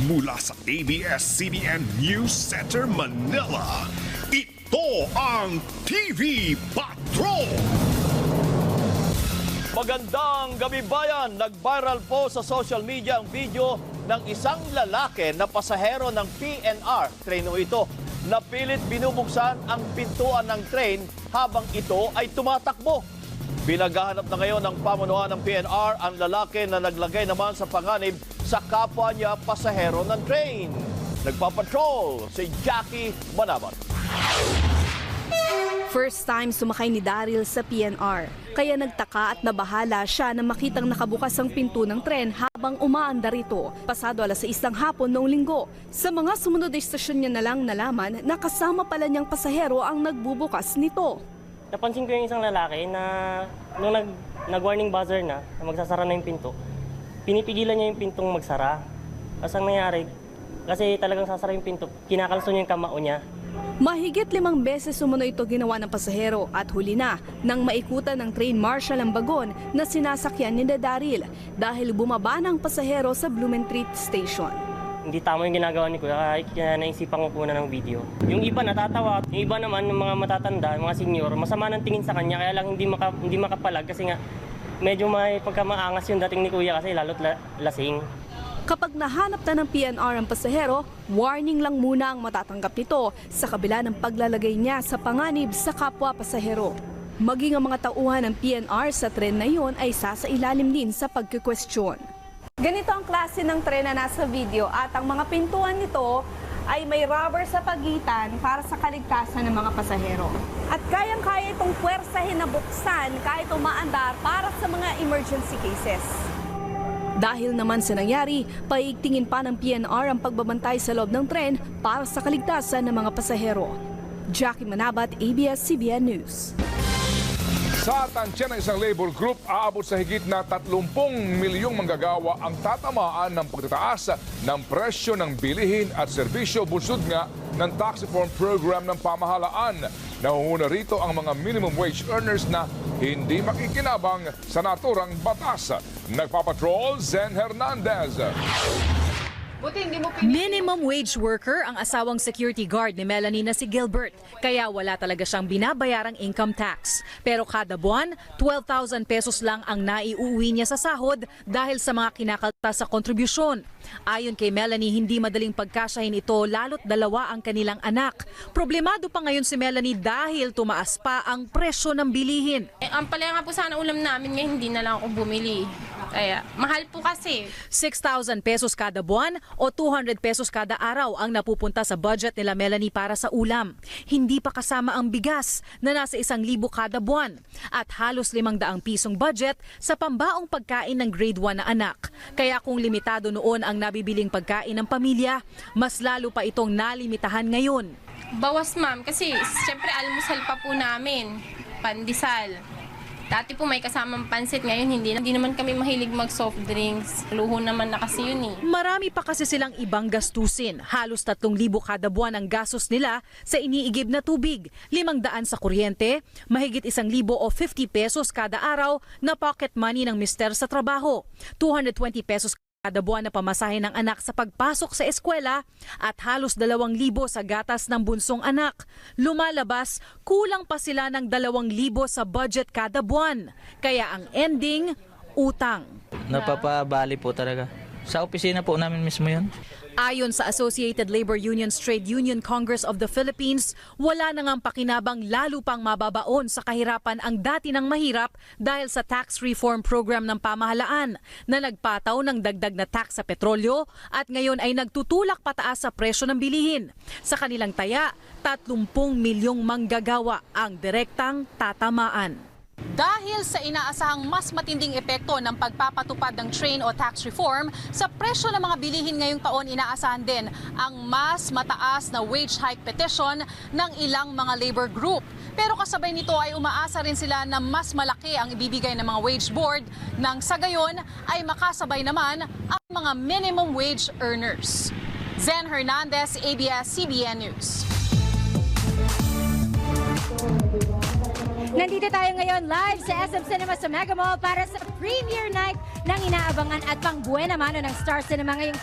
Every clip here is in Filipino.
Mula sa ABS-CBN News Center, Manila, ito ang TV Patrol! Magandang gabi bayan! Nag-viral po sa social media ang video ng isang lalaki na pasahero ng PNR. Treno ito. Napilit binubuksan ang pintuan ng train habang ito ay tumatakbo. Pinaghahanap na ngayon ng pamunuan ng PNR ang lalaki na naglagay naman sa panganib sa kapwa niya pasahero ng train. Nagpapatrol si Jackie Manabat. First time sumakay ni Daryl sa PNR, kaya nagtaka at nabahala siya na makitang nakabukas ang pinto ng tren habang umaandar ito. Pasado 6:00 ng hapon noong linggo. Sa mga sumunod na istasyon niya na lang nalaman na kasama pala niyang pasahero ang nagbubukas nito. Napansin ko yung isang lalaki na nung nag-warning buzzer na magsasara na yung pinto, pinipigilan niya yung pintong magsara. As ang nangyari, kasi talagang sasara yung pinto, kinakalso niya yung kamao niya. Mahigit 5 beses sumunod ito ginawa ng pasahero at huli na nang maikutan ng train marshal ang bagon na sinasakyan ni Daryl dahil bumaba ng pasahero sa Blumentritt Station. Hindi tama yung ginagawa ni Kuya, kaya naisipan ko po na ng video. Yung iba natatawa, yung iba naman ng mga matatanda, mga senior, masama ng tingin sa kanya kaya lang hindi makapalag kasi nga medyo may pagkamaangas yung dating ni Kuya kasi lalo't lasing. Kapag nahanap na ng PNR ang pasahero, warning lang muna ang matatanggap nito sa kabila ng paglalagay niya sa panganib sa kapwa pasahero. Maging ang mga tauhan ng PNR sa tren na iyon ay sasailalim din sa pagkikwestiyon. Ganito ang klase ng tren na nasa video at ang mga pintuan nito ay may rubber sa pagitan para sa kaligtasan ng mga pasahero. At kayang-kaya itong puwersahin na buksan kahit umaandar para sa mga emergency cases. Dahil naman sa nangyari, paigtingin pa ng PNR ang pagbabantay sa loob ng tren para sa kaligtasan ng mga pasahero. Jackie Manabat, ABS-CBN News. Sa tansya ng isang labor group, aabot sa higit na 30 milyong manggagawa ang tatamaan ng pagtataas ng presyo ng bilihin at serbisyo bunsod nga ng tax reform program ng pamahalaan. Nangunguna rito ang mga minimum wage earners na hindi makikinabang sa naturang batas. Nagpapatrol, Zen Hernandez. Minimum wage worker ang asawang security guard ni Melanie na si Gilbert. Kaya wala talaga siyang binabayarang income tax. Pero kada buwan, 12,000 pesos lang ang naiuwi niya sa sahod dahil sa mga kinakaltas sa kontribusyon. Ayon kay Melanie, hindi madaling pagkasyahin ito lalo't 2 ang kanilang anak. Problemado pa ngayon si Melanie dahil tumaas pa ang presyo ng bilihin. Ang palaya nga po sana ulam namin ngayon, hindi na lang ako bumili. Kaya mahal po kasi. 6,000 pesos kada buwan o 200 pesos kada araw ang napupunta sa budget nila Melanie para sa ulam. Hindi pa kasama ang bigas na nasa 1,000 kada buwan at halos 500 pisong budget sa pambaong pagkain ng grade 1 na anak. Kaya kung limitado noon ang nabibiling pagkain ng pamilya, mas lalo pa itong nalimitahan ngayon. Bawas ma'am kasi siyempre almusal pa po namin, pandesal. Dati po may kasamang pansit, ngayon hindi naman kami mahilig mag soft drinks. Luho naman na kasi yun eh. Marami pa kasi silang ibang gastusin. Halos 3,000 kada buwan ang gastos nila sa iniigib na tubig. 500 sa kuryente, mahigit 1,000 o 50 pesos kada araw na pocket money ng mister sa trabaho. 220 pesos kada buwan na pamasahe ng anak sa pagpasok sa eskwela at halos 2,000 sa gatas ng bunsong anak. Lumalabas, kulang pa sila ng 2,000 sa budget kada buwan. Kaya ang ending, utang. Napapabali po talaga. Sa opisina po namin mismo yun. Ayon sa Associated Labor Unions Trade Union Congress of the Philippines, wala na ngang pakinabang lalo pang mababaon sa kahirapan ang dati ng mahirap dahil sa tax reform program ng pamahalaan na nagpataw ng dagdag na tax sa petrolyo at ngayon ay nagtutulak pataas sa presyo ng bilihin. Sa kanilang taya, 30 milyong manggagawa ang direktang tatamaan. Dahil sa inaasahang mas matinding epekto ng pagpapatupad ng train o tax reform, sa presyo ng mga bilihin ngayong taon inaasahan din ang mas mataas na wage hike petition ng ilang mga labor group. Pero kasabay nito ay umaasa rin sila na mas malaki ang ibibigay ng mga wage board nang sa gayon ay makasabay naman ang mga minimum wage earners. Zen Hernandez, ABS-CBN News. Nandito tayo ngayon live sa SM Cinema sa Mega Mall para sa premiere night ng inaabangan at pangbuena mano ng Star Cinema ngayong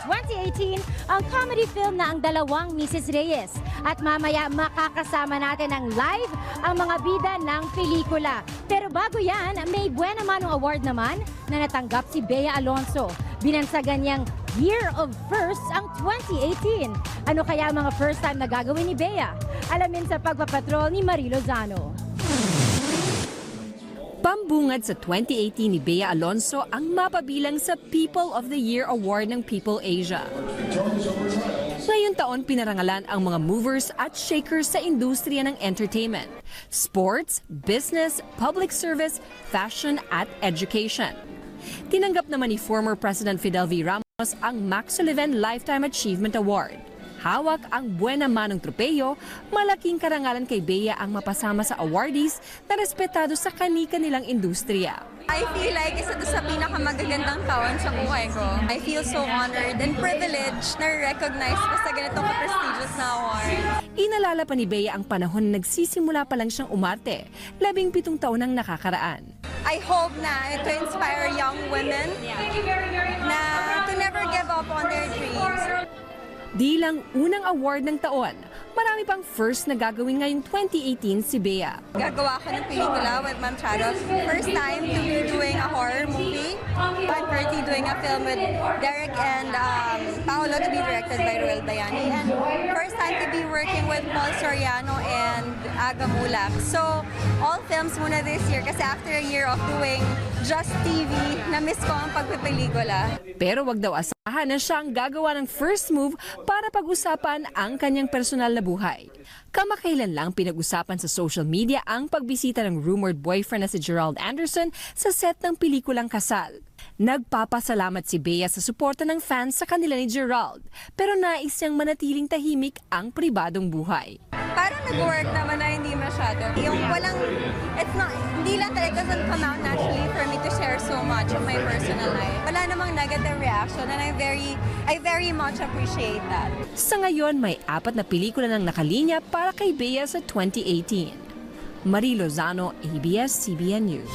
2018 ang comedy film na Ang Dalawang Mrs. Reyes. At mamaya makakasama natin ng live ang mga bida ng pelikula. Pero bago yan, may buena manong award naman na natanggap si Bea Alonso. Binansagan niyang Year of First ang 2018. Ano kaya ang mga first time na gagawin ni Bea? Alamin sa pagpapatrol ni Marie Lozano. Pambungad sa 2018 ni Bea Alonso ang mapabilang sa People of the Year Award ng People Asia. Ngayong taon pinarangalan ang mga movers at shakers sa industriya ng entertainment, sports, business, public service, fashion at education. Tinanggap naman ni former President Fidel V. Ramos ang Max Sullivan Lifetime Achievement Award. Hawak ang Buena Manong Tropeyo, malaking karangalan kay Bea ang mapasama sa awardees na respetado sa kani-kanilang industriya. I feel like isa to sa pinakamagagandang taon sa buhay ko. I feel so honored and privileged na recognize ko sa ganitong prestigious na award. Inalala pa ni Bea ang panahon na nagsisimula pa lang siyang umarte, 17 taon ang nakakaraan. I hope na ito inspire young women na to never give up on their dreams. Di lang unang award ng taon, marami pang first na gagawin ngayong 2018 si Bea. Gagawa ko ng pelikula with Ma'am Charo. First time to be doing a horror movie. I'm currently doing a film with Derek and Paolo to be directed by Ruel Bayani. And first time to be working with Paul Soriano and Aga Mulak. So, all films muna this year kasi after a year of doing just TV, na-miss ko ang pagpipelikula. Pero wag daw asahan na siya ang gagawa ng first move para pag-usapan ang kanyang personal na buhay. Kamakailan lang pinag-usapan sa social media ang pagbisita ng rumored boyfriend na si Gerald Anderson sa set ng pelikulang Kasal. Nagpapasalamat si Bea sa suporta ng fans sa kanila ni Gerald, pero nais niyang manatiling tahimik ang pribadong buhay. Parang nag-work naman na hindi masyado. Yung walang, hindi lang talaga doesn't come out naturally for me to share so much of my personal life. Wala namang negative reaction and I very much appreciate that. Sa ngayon, may 4 na pelikula ng nakalinya para kay Bea sa 2018. Marie Lozano, ABS-CBN News.